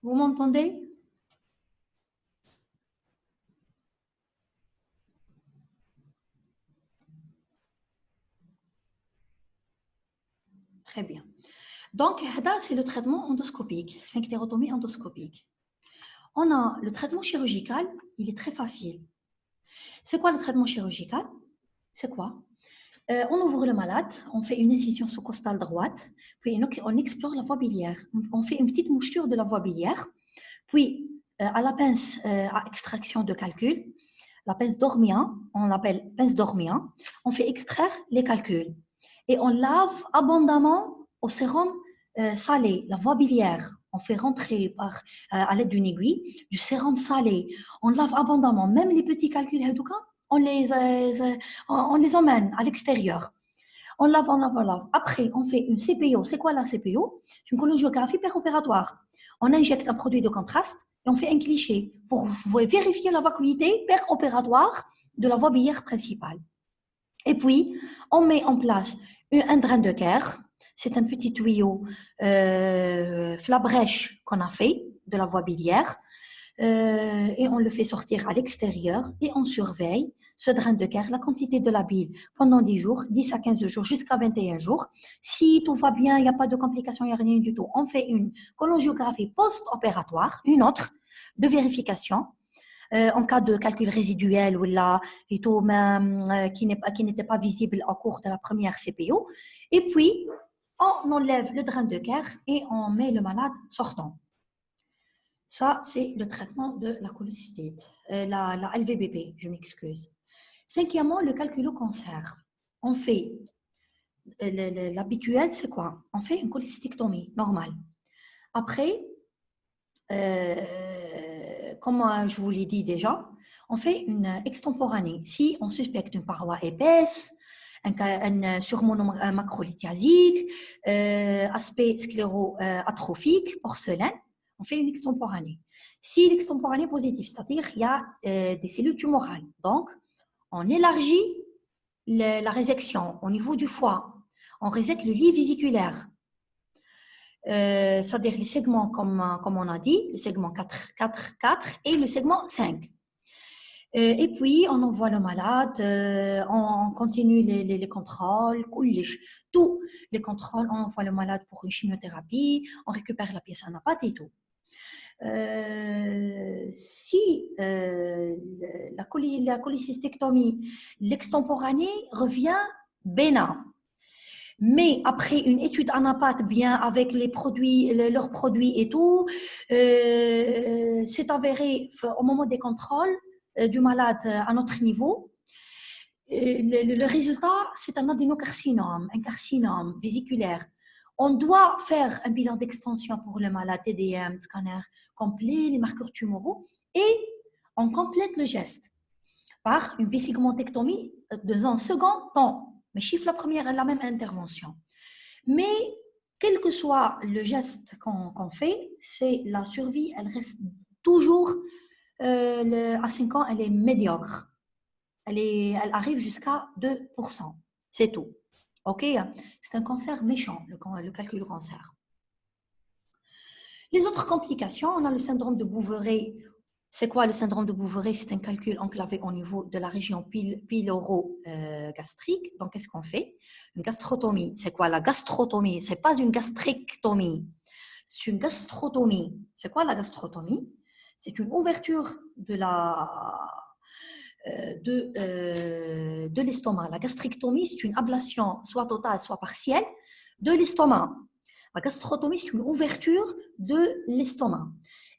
Vous m'entendez? Très bien. Donc, c'est le traitement endoscopique, sphinctérotomie endoscopique. On a le traitement chirurgical, il est très facile. C'est quoi le traitement chirurgical? C'est quoi? On ouvre le malade, on fait une incision sous-costale droite, puis on explore la voie biliaire. On fait une petite moucheture de la voie biliaire, puis à la pince à extraction de calcul, la pince Dormien, on l'appelle pince Dormien, on fait extraire les calculs et on lave abondamment au sérum salé, la voie biliaire. On fait rentrer à l'aide d'une aiguille du sérum salé. On lave abondamment, même les petits calculs, on les emmène à l'extérieur. On lave, on lave, on lave. Après, on fait une CPO. C'est quoi la CPO? C'est une colongiographie péropératoire. On injecte un produit de contraste et on fait un cliché pour vérifier la vacuité péropératoire de la voie biliaire principale. Et puis, on met en place un drain de Kerr. C'est un petit tuyau flabrèche qu'on a fait de la voie biliaire. Et on le fait sortir à l'extérieur et on surveille ce drain de Kerr, la quantité de la bile pendant 10 jours, 10 à 15 jours, jusqu'à 21 jours. Si tout va bien, il n'y a pas de complications, il n'y a rien du tout, on fait une cholangiographie post-opératoire, une autre, de vérification. En cas de calcul résiduel ou là, et tout, qui n'était pas visible au cours de la première CPO. Et puis, on enlève le drain de Kerr et on met le malade sortant. Ça, c'est le traitement de la cholécystite, la LVBP, je m'excuse. Cinquièmement, le calculo-cancer. On fait, l'habituel, c'est quoi? On fait une cholécystectomie normale. Après, comme je vous l'ai dit déjà, on fait une extemporanée. Si on suspecte une paroi épaisse, un surmono macrolithiasique, aspect scléro-atrophique, porcelaine, on fait une extemporanée. Si l'extemporanée est positive, c'est-à-dire qu'il y a des cellules tumorales, donc on élargit la résection au niveau du foie, on résecte le lit vésiculaire, c'est-à-dire les segments, comme on a dit, le segment 4, 4, 4 et le segment 5. Et puis, on envoie le malade, on continue les contrôles, tous les contrôles, on envoie le malade pour une chimiothérapie, on récupère la pièce anapathe et tout. Si la cholécystectomie, l'extemporanée revient bénin, mais après une étude anapathe bien avec les produits, leurs produits et tout, c'est avéré au moment des contrôles du malade à notre niveau. Le résultat, c'est un adénocarcinome, un carcinome vésiculaire. On doit faire un bilan d'extension pour le malade, TDM, scanner complet, les marqueurs tumoraux, et on complète le geste par une bésegmentectomie dans un second temps. Mais chiffre la même intervention. Mais quel que soit le geste qu'on fait, c'est la survie, elle reste toujours, à 5 ans, elle est médiocre. Elle arrive jusqu'à 2%. C'est tout. OK? C'est un cancer méchant, le calcul du cancer. Les autres complications, on a le syndrome de Bouveret. C'est quoi le syndrome de Bouveret? C'est un calcul enclavé au niveau de la région pyloro-gastrique. Donc, qu'est-ce qu'on fait? Une gastrotomie. C'est quoi la gastrotomie? Ce n'est pas une gastrectomie. C'est une gastrotomie. C'est quoi la gastrotomie? C'est une ouverture de l'estomac. La gastrectomie, c'est une ablation soit totale, soit partielle de l'estomac. La gastrotomie, c'est une ouverture de l'estomac.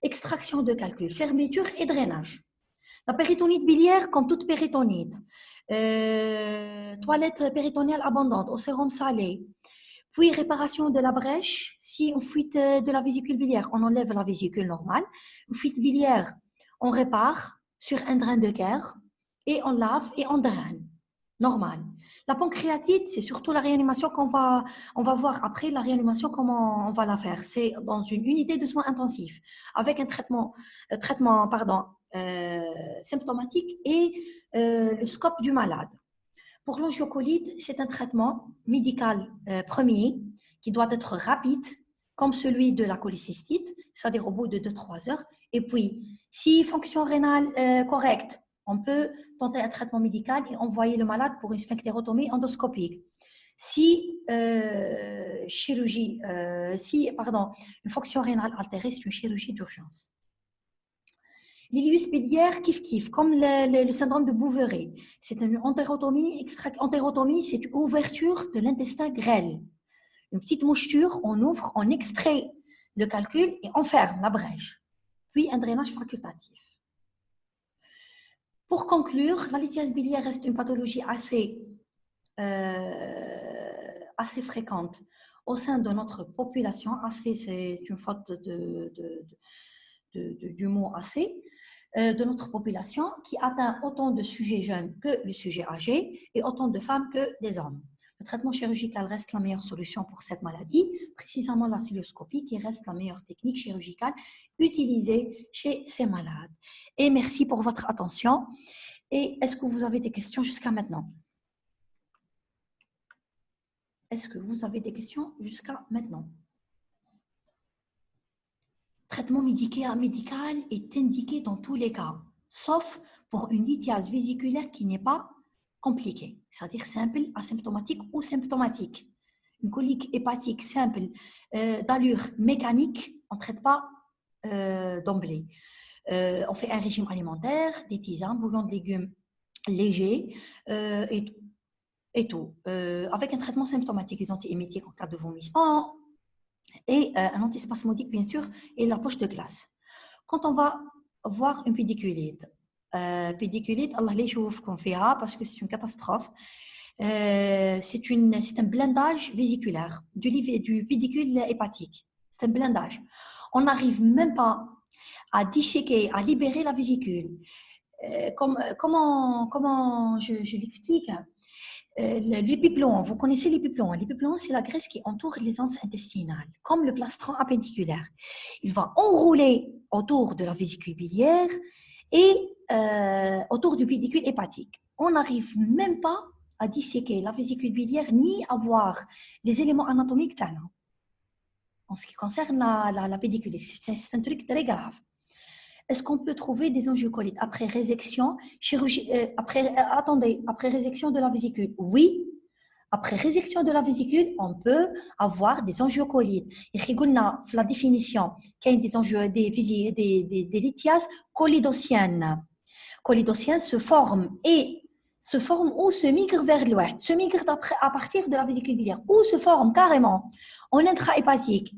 Extraction de calcul, fermeture et drainage. La péritonite biliaire, comme toute péritonite. Toilette péritonéale abondante au sérum salé. Puis réparation de la brèche. Si on fuite de la vésicule biliaire, on enlève la vésicule normale. Une fuite biliaire, on répare sur un drain de Kerr et on lave et on draine. Normal. La pancréatite, c'est surtout la réanimation on va voir après la réanimation, comment on va la faire. C'est dans une unité de soins intensifs avec un traitement symptomatique et le scope du malade. Pour l'angiocolite, c'est un traitement médical premier qui doit être rapide, comme celui de la cholécystite, c'est-à-dire au bout de 2-3 heures. Et puis, si fonction rénale correcte, on peut tenter un traitement médical et envoyer le malade pour une sphinctérotomie endoscopique. Si une fonction rénale altérée, c'est une chirurgie d'urgence. L'ileus biliaire, kiff, comme le syndrome de Bouveret. C'est une entérotomie. Entérotomie, c'est une ouverture de l'intestin grêle. Une petite moucheture, on ouvre, on extrait le calcul et on ferme la brèche. Puis un drainage facultatif. Pour conclure, la lithiase biliaire reste une pathologie assez fréquente au sein de notre population. Assez, c'est une faute du mot assez. De notre population qui atteint autant de sujets jeunes que le sujet âgé et autant de femmes que des hommes. Le traitement chirurgical reste la meilleure solution pour cette maladie, précisément la cystoscopie qui reste la meilleure technique chirurgicale utilisée chez ces malades. Et merci pour votre attention. Et est-ce que vous avez des questions jusqu'à maintenant? Est-ce que vous avez des questions jusqu'à maintenant? Traitement médical est indiqué dans tous les cas, sauf pour une lithiase vésiculaire qui n'est pas compliquée, c'est-à-dire simple, asymptomatique ou symptomatique. Une colique hépatique simple d'allure mécanique, on ne traite pas d'emblée. On fait un régime alimentaire, des tisanes, bouillon de légumes légers et tout. Avec un traitement symptomatique, les antiémétiques en cas de vomissement, et un antispasmodique, bien sûr, et la poche de glace. Quand on va voir une pédiculite, Allah les chouf qu'on fait parce que c'est une catastrophe. C'est un blindage vésiculaire du pédicule hépatique. C'est un blindage. On n'arrive même pas à disséquer, à libérer la vésicule. Comment je l'explique? L'épiploon, vous connaissez l'épiploon. L'épiploon, c'est la graisse qui entoure les anses intestinales, comme le plastron appendiculaire. Il va enrouler autour de la vésicule biliaire et autour du pédicule hépatique. On n'arrive même pas à disséquer la vésicule biliaire ni à voir les éléments anatomiques en ce qui concerne la pédicule. C'est un truc très grave. Est-ce qu'on peut trouver des angiocolites après résection, après résection de la vésicule? Oui, après résection de la vésicule, on peut avoir des angiocolites. Et la définition, qu'il y a des lithiases colidotiennes. Colidotiennes se forment ou se migrent vers l'ouest, se migrent à partir de la vésicule biliaire, ou se forment carrément en intrahépatique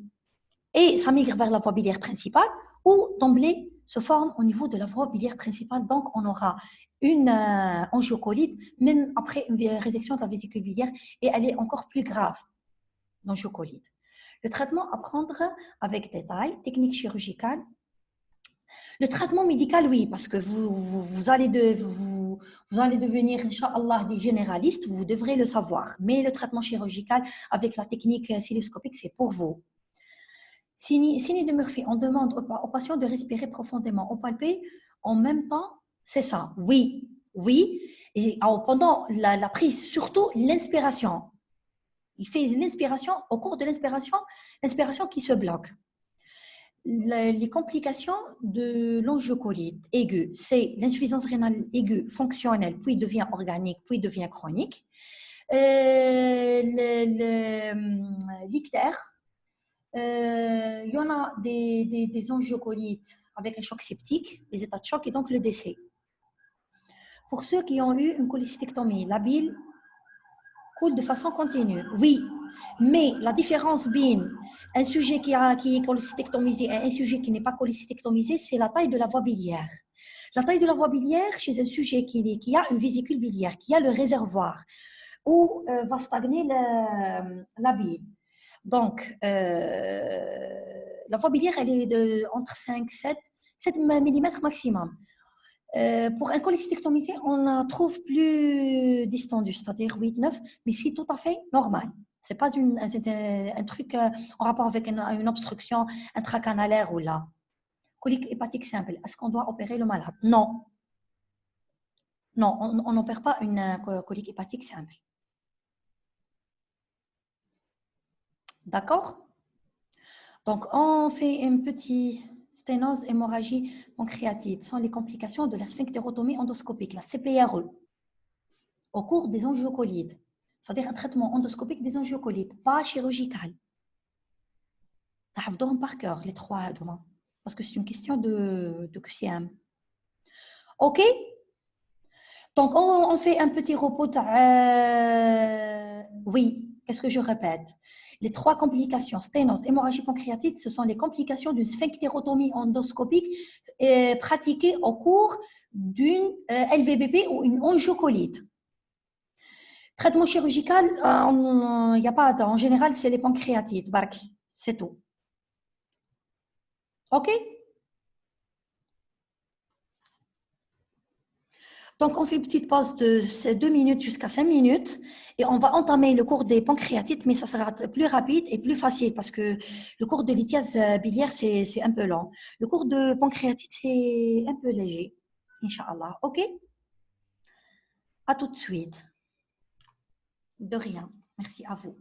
et ça migre vers la voie biliaire principale, ou d'emblée se forme au niveau de la voie biliaire principale. Donc, on aura une angiocolite, même après une résection de la vésicule biliaire, et elle est encore plus grave, l'angiocolite. Le traitement à prendre avec détail, technique chirurgicale. Le traitement médical, oui, parce que vous allez devenir, Inch'Allah, des généralistes, vous devrez le savoir. Mais le traitement chirurgical avec la technique cystoscopique, c'est pour vous. Signe de Murphy, on demande aux patients de respirer profondément, au palper en même temps, c'est ça, oui. Et pendant la prise, surtout l'inspiration. Il fait l'inspiration, au cours de l'inspiration qui se bloque. Les complications de l'angiocolite aiguë, c'est l'insuffisance rénale aiguë fonctionnelle, puis devient organique, puis devient chronique. L'ictère. Il y en a des angiocolites avec un choc septique, les états de choc et donc le décès. Pour ceux qui ont eu une cholécystectomie, la bile coule de façon continue, oui, mais la différence entre un sujet qui est cholécystectomisé et un sujet qui n'est pas cholécystectomisé, c'est la taille de la voie biliaire. La taille de la voie biliaire chez un sujet qui a une vésicule biliaire, qui a le réservoir, où va stagner la bile. Donc, la voie biliaire, elle est entre 5, 7 mm maximum. Pour un cholécystectomisé, on la trouve plus distendue, c'est-à-dire 8, 9, mais c'est tout à fait normal. Ce n'est pas un truc en rapport avec une obstruction intracanalaire ou là. Colique hépatique simple, est-ce qu'on doit opérer le malade? Non. Non, on n'opère pas une colique hépatique simple. D'accord? Donc, on fait une petite sténose hémorragie pancréatite. Ce sont les complications de la sphinctérotomie endoscopique, la CPRE, au cours des angiocolites. C'est-à-dire un traitement endoscopique des angiocolites, pas chirurgical. تحفظوهم par cœur, les trois هذوما. Parce que c'est une question de QCM. OK? Donc, on fait un petit repos. Oui, qu'est-ce que je répète? Les trois complications, sténose, hémorragie pancréatite, ce sont les complications d'une sphinctérotomie endoscopique pratiquée au cours d'une LVBP ou une angiocolite. Traitement chirurgical, il n'y a pas. En général, c'est les pancréatites, c'est tout. OK? Donc, on fait une petite pause de 2 minutes jusqu'à 5 minutes et on va entamer le cours des pancréatites, mais ça sera plus rapide et plus facile parce que le cours de lithiase biliaire, c'est un peu long. Le cours de pancréatite, c'est un peu léger, Inch'Allah. OK? À tout de suite. De rien. Merci à vous.